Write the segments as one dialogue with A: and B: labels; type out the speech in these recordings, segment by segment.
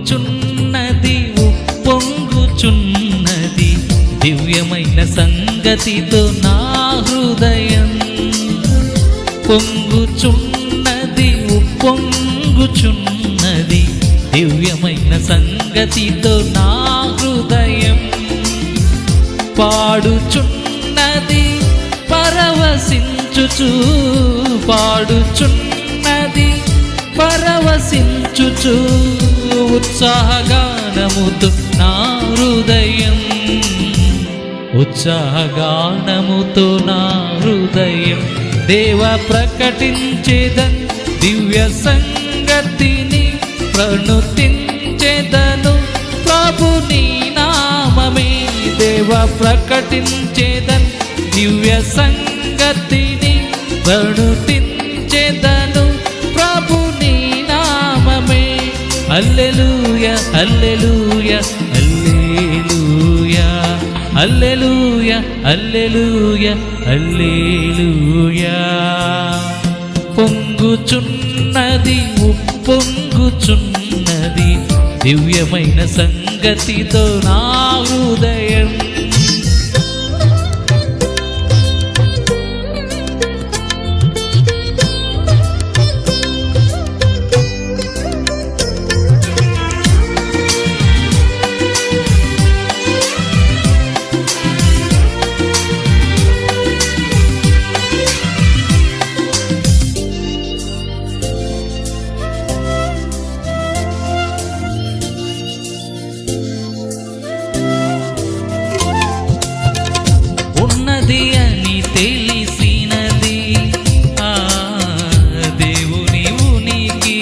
A: పొంగుచున్నది ఉప్పొంగుచున్నది దివ్యమైన సంగతితో నా హృదయం. పొంగుచున్నది ఉప్పొంగుచున్నది దివ్యమైన సంగతితో నా హృదయం. పాడుచున్నది పరవశించుచు, పాడుచున్నది పరవశించుచు ఉత్సాహగానముతో నా హృదయం. ఉత్సాహగానముతో నా హృదయం. దేవ ప్రకటించేదన్ దివ్య సంగతిని, ప్రణుతించేదను ప్రభు నీ నామమే. దేవ ప్రకటించేదన్ దివ్య సంగతిని, ప్రణుతించేదను ప్రభు నీ నామమే. హల్లెలూయా హల్లెలూయా హల్లెలూయా హల్లెలూయా హల్లెలూయా హల్లెలూయా. పొంగుచున్నది ఉప్పొంగుచున్నది దివ్యమైన సంగతితో నా హృదయం. ఉన్నది అని తెలిసినది ఆ దేవుని ఉనికి,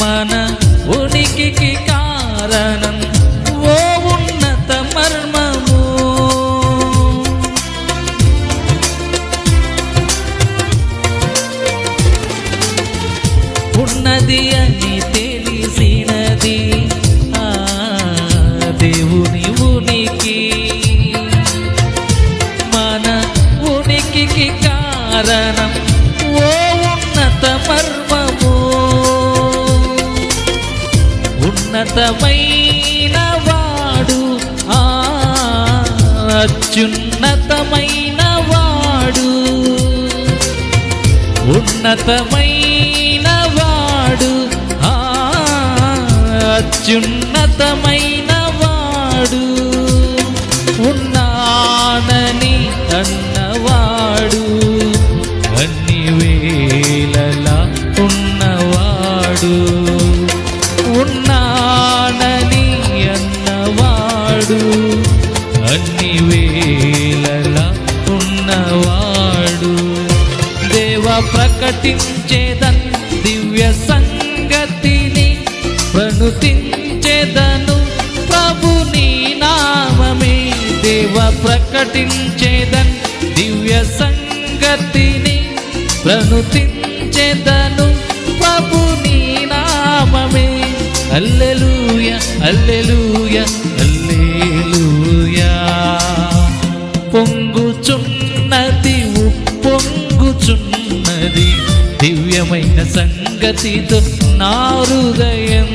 A: మన ఉనికికి కారణం ఓ ఉన్నత మర్మము. ఉన్నది అని తెలిసినది ఆ దేవుని ఉనికి, మన ఉనికికి కారణం ఓ ఉన్నత మర్మము. ఉన్నతమైన వాడు అత్యున్నతమైన వాడు, ఉన్నతమైన వాడు అత్యున్నతమైన వాడు. ఉన్నానని అన్నవాడు, అన్ని వేళలా ఉన్నవాడు. ఉన్నానని అన్నవాడు, అన్ని వేళలా ఉన్నవాడు. దేవ ప్రకటించేదన్ దివ్య సంగతిని, ప్రణుతించేదను ప్రభు నీ నామమే. దేవ ప్రకటించేదన్ దివ్య సంగతిని, ప్రణుతించేదను ప్రభు నీ నామమే. హల్లెలూయా హల్లెలూయా హల్లెలూయా. పొంగుచున్నది ఉప్పొంగుచున్నది దివ్యమైన సంగతితో నా హృదయం.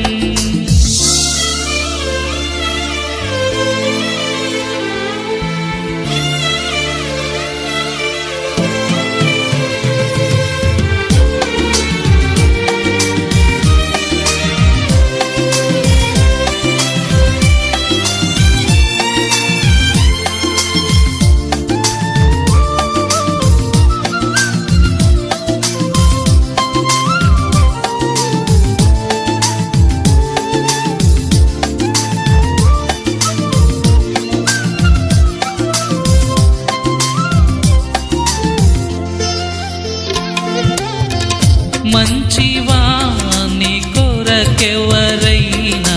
A: మంచివాని కొరకెవరైనా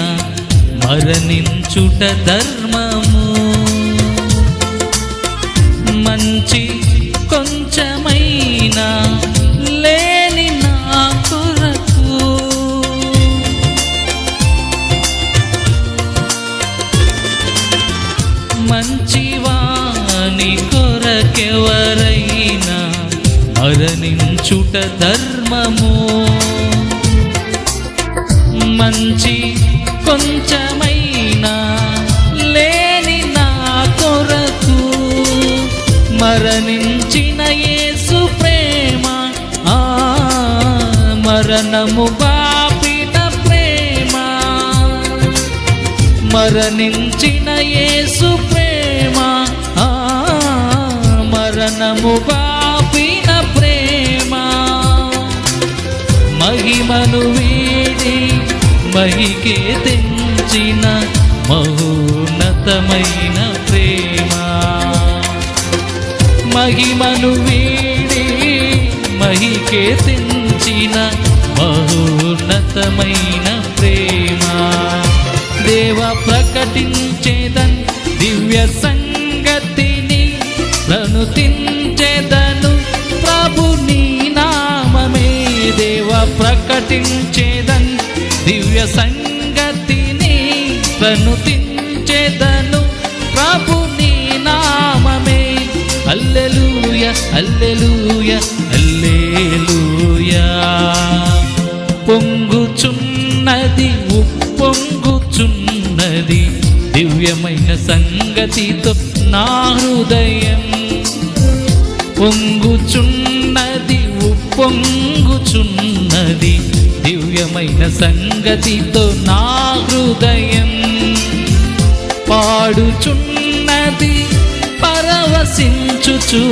A: మరణించుట ధర్మము. మంచి కొంచెమైనా లేని నా కొరకు, మంచివాని కొరకెవరైనా మరణించుట ధర్మము. కొంచెమైనా లేని నా కొరకు మరణించిన యేసు ప్రేమ, మరణము బాపిన ప్రేమ, మరణించిన యేసు ప్రేమ, మరణము బాపిన ప్రేమ. మహిమను వీడి మహికే తెంచిన మహోన్నతమైన ప్రేమ, మహిమను వీడి మహికే తెంచిన మహోన్నతమైన ప్రేమ. దేవ ప్రకటించేదన్ దివ్య సంగతిని, ప్రణుతించేదను ప్రభు నీ నామమే. దేవ ప్రకటించేదన్ దివ్య సంగతిని, ప్రణుతించేదను ప్రభు నీ నామమే. హల్లెలూయ హల్లెలూయ హల్లెలూయా. పొంగుచున్నది ఉప్పొంగుచున్నది దివ్యమైన సంగతితో నా హృదయం. పొంగుచున్నది ఉప్పొంగుచున్నది దివ్యమైన సంగతితో నా హృదయం. పాడుచున్నది పరవశించుచు,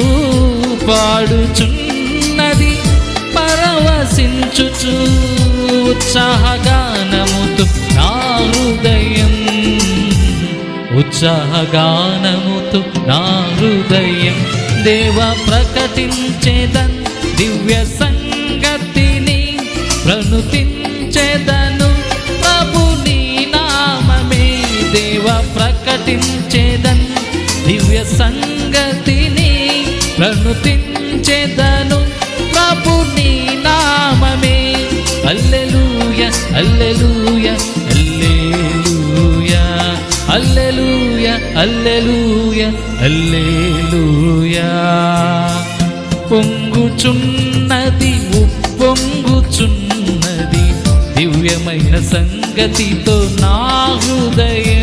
A: పాడుచున్నది పరవశించుచు ఉత్సాహగానముతో నా హృదయం, ఉత్సాహగానముతో నా హృదయం. దేవ ప్రకటించేదన్ దివ్య సంగతిని, ప్రణుతించేదను ప్రభు నీ నామమే. దేవ ప్రకటించేదన్ దివ్య సంగతిని, ప్రణుతించేదను ప్రభు నీ నామమే. హల్లెలూయ హల్లెలూయ హల్లెలూయా, హల్లెలూయ హల్లెలూయ హల్లెలూయా. పొంగుచున్నది ఉప్పొంగుచున్నది దివ్యమైన సంగతితో నా హృదయం.